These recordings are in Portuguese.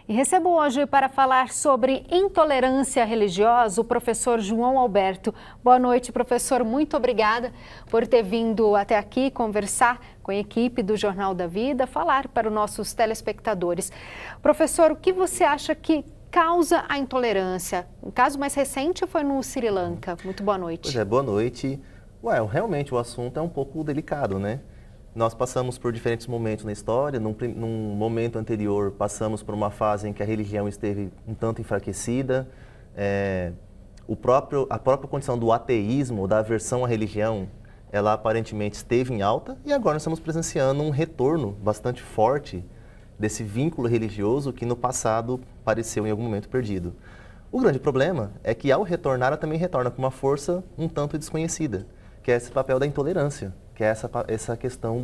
E recebo hoje para falar sobre intolerância religiosa o professor João Alberto. Boa noite, professor. Muito obrigada por ter vindo até aqui conversar com a equipe do Jornal da Vida, falar para os nossos telespectadores. Professor, o que você acha que causa a intolerância? Um caso mais recente foi no Sri Lanka. Muito boa noite. Pois é, boa noite. Realmente o assunto é um pouco delicado, né? Nós passamos por diferentes momentos na história. Num momento anterior, passamos por uma fase em que a religião esteve um tanto enfraquecida. A própria condição do ateísmo, da aversão à religião, ela aparentemente esteve em alta. E agora nós estamos presenciando um retorno bastante forte desse vínculo religioso que no passado pareceu em algum momento perdido. O grande problema é que ao retornar, ela também retorna com uma força um tanto desconhecida, que é esse papel da intolerância, que é essa questão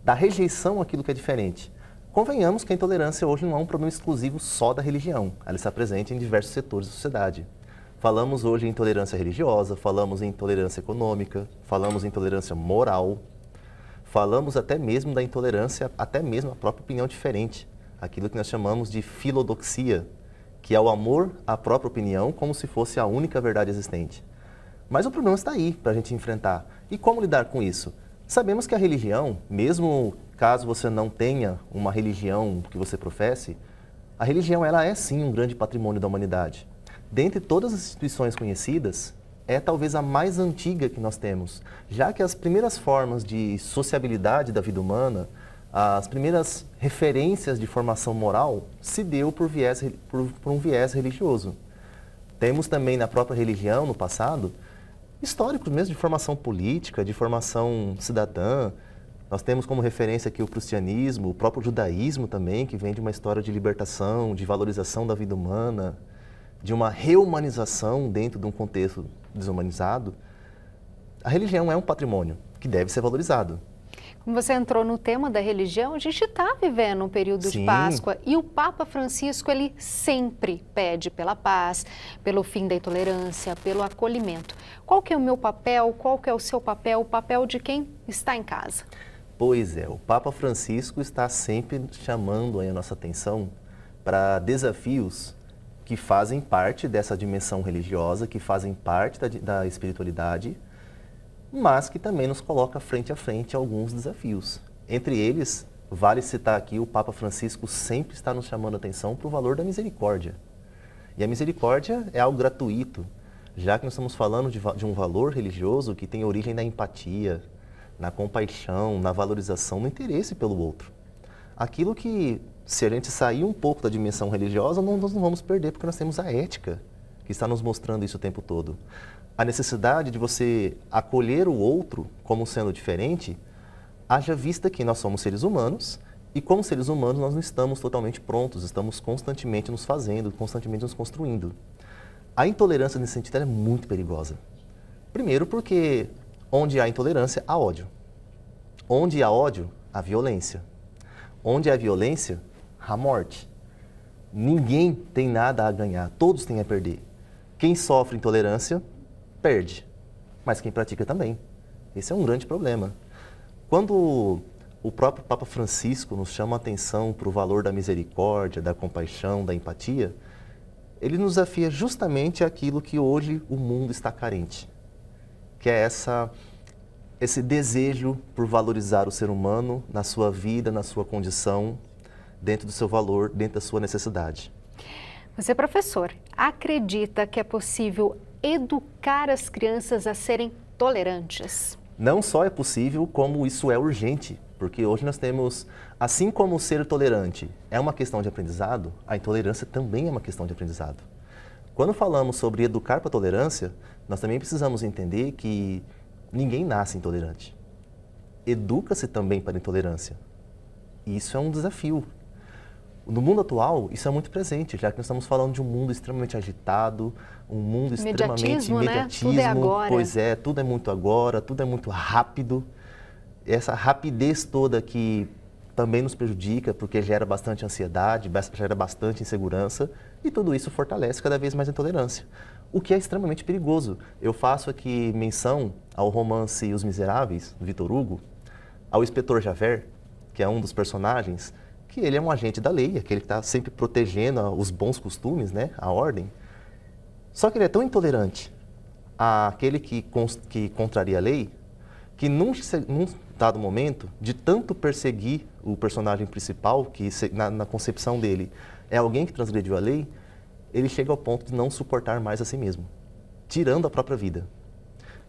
da rejeição àquilo que é diferente. Convenhamos que a intolerância hoje não é um problema exclusivo só da religião, ela está presente em diversos setores da sociedade. Falamos hoje em intolerância religiosa, falamos em intolerância econômica, falamos em intolerância moral, falamos até mesmo da intolerância, até mesmo a própria opinião diferente, aquilo que nós chamamos de filodoxia, que é o amor à própria opinião como se fosse a única verdade existente. Mas o problema está aí para a gente enfrentar. E como lidar com isso? Sabemos que a religião, mesmo caso você não tenha uma religião que você professe, a religião ela é sim um grande patrimônio da humanidade. Dentre todas as instituições conhecidas, é talvez a mais antiga que nós temos, já que as primeiras formas de sociabilidade da vida humana, as primeiras referências de formação moral, se deu por um viés religioso. Temos também na própria religião, no passado, históricos mesmo de formação política, de formação cidadã. Nós temos como referência aqui o cristianismo, o próprio judaísmo também, que vem de uma história de libertação, de valorização da vida humana, de uma reumanização dentro de um contexto desumanizado. A religião é um patrimônio que deve ser valorizado. Como você entrou no tema da religião, a gente está vivendo um período de Páscoa e o Papa Francisco, ele sempre pede pela paz, pelo fim da intolerância, pelo acolhimento. Qual que é o meu papel, qual que é o seu papel, o papel de quem está em casa? Pois é, o Papa Francisco está sempre chamando a nossa atenção para desafios que fazem parte dessa dimensão religiosa, que fazem parte da espiritualidade, mas que também nos coloca frente a frente alguns desafios. Entre eles, vale citar aqui, o Papa Francisco sempre está nos chamando a atenção para o valor da misericórdia. E a misericórdia é algo gratuito, já que nós estamos falando de um valor religioso que tem origem na empatia, na compaixão, na valorização, no interesse pelo outro. Aquilo que, se a gente sair um pouco da dimensão religiosa, nós não vamos perder, porque nós temos a ética que está nos mostrando isso o tempo todo. A necessidade de você acolher o outro como sendo diferente, haja vista que nós somos seres humanos e como seres humanos nós não estamos totalmente prontos, estamos constantemente nos fazendo, constantemente nos construindo. A intolerância nesse sentido é muito perigosa. Primeiro porque onde há intolerância, há ódio. Onde há ódio, há violência. Onde há violência, há morte. Ninguém tem nada a ganhar, todos têm a perder. Quem sofre intolerância, perde, mas quem pratica também. Esse é um grande problema. Quando o próprio Papa Francisco nos chama a atenção para o valor da misericórdia, da compaixão, da empatia, ele nos desafia justamente aquilo que hoje o mundo está carente, que é esse desejo por valorizar o ser humano na sua vida, na sua condição, dentro do seu valor, dentro da sua necessidade. Você, professor, acredita que é possível educar as crianças a serem tolerantes? Não só é possível, como isso é urgente, porque hoje nós temos, assim como ser tolerante é uma questão de aprendizado, a intolerância também é uma questão de aprendizado. Quando falamos sobre educar para a tolerância, nós também precisamos entender que ninguém nasce intolerante. Educa-se também para a intolerância. E isso é um desafio. No mundo atual, isso é muito presente, já que nós estamos falando de um mundo extremamente agitado, um mundo extremamente imediatismo, né? Tudo é agora. Pois é, tudo é muito agora, tudo é muito rápido. Essa rapidez toda que também nos prejudica, porque gera bastante ansiedade, gera bastante insegurança, e tudo isso fortalece cada vez mais a intolerância, o que é extremamente perigoso. Eu faço aqui menção ao romance Os Miseráveis, do Victor Hugo, ao inspetor Javert, que é um dos personagens, que ele é um agente da lei, aquele que está sempre protegendo os bons costumes, né, a ordem. Só que ele é tão intolerante àquele que contraria a lei, que num dado momento, de tanto perseguir o personagem principal, que na concepção dele é alguém que transgrediu a lei, ele chega ao ponto de não suportar mais a si mesmo, tirando a própria vida.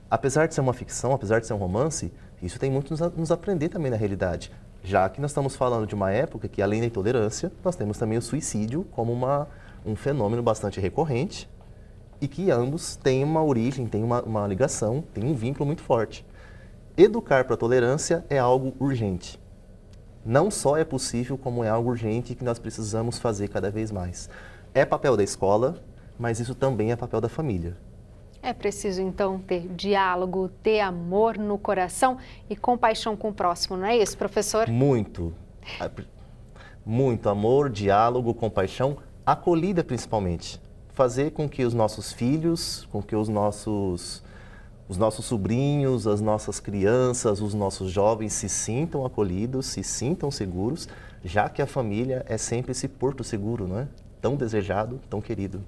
Apesar de ser uma ficção, apesar de ser um romance, isso tem muito nos aprender também na realidade, já que nós estamos falando de uma época que, além da intolerância, nós temos também o suicídio como um fenômeno bastante recorrente e que ambos têm uma origem, têm uma ligação, têm um vínculo muito forte. Educar para a tolerância é algo urgente. Não só é possível, como é algo urgente que nós precisamos fazer cada vez mais. É papel da escola, mas isso também é papel da família. É preciso, então, ter diálogo, ter amor no coração e compaixão com o próximo, não é isso, professor? Muito. Muito amor, diálogo, compaixão, acolhida principalmente. Fazer com que os nossos filhos, com que os nossos sobrinhos, as nossas crianças, os nossos jovens se sintam acolhidos, se sintam seguros, já que a família é sempre esse porto seguro, não é? Tão desejado, tão querido.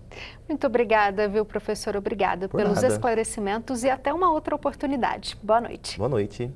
Muito obrigada, viu, professor? Obrigada pelos esclarecimentos e até uma outra oportunidade. Boa noite. Boa noite.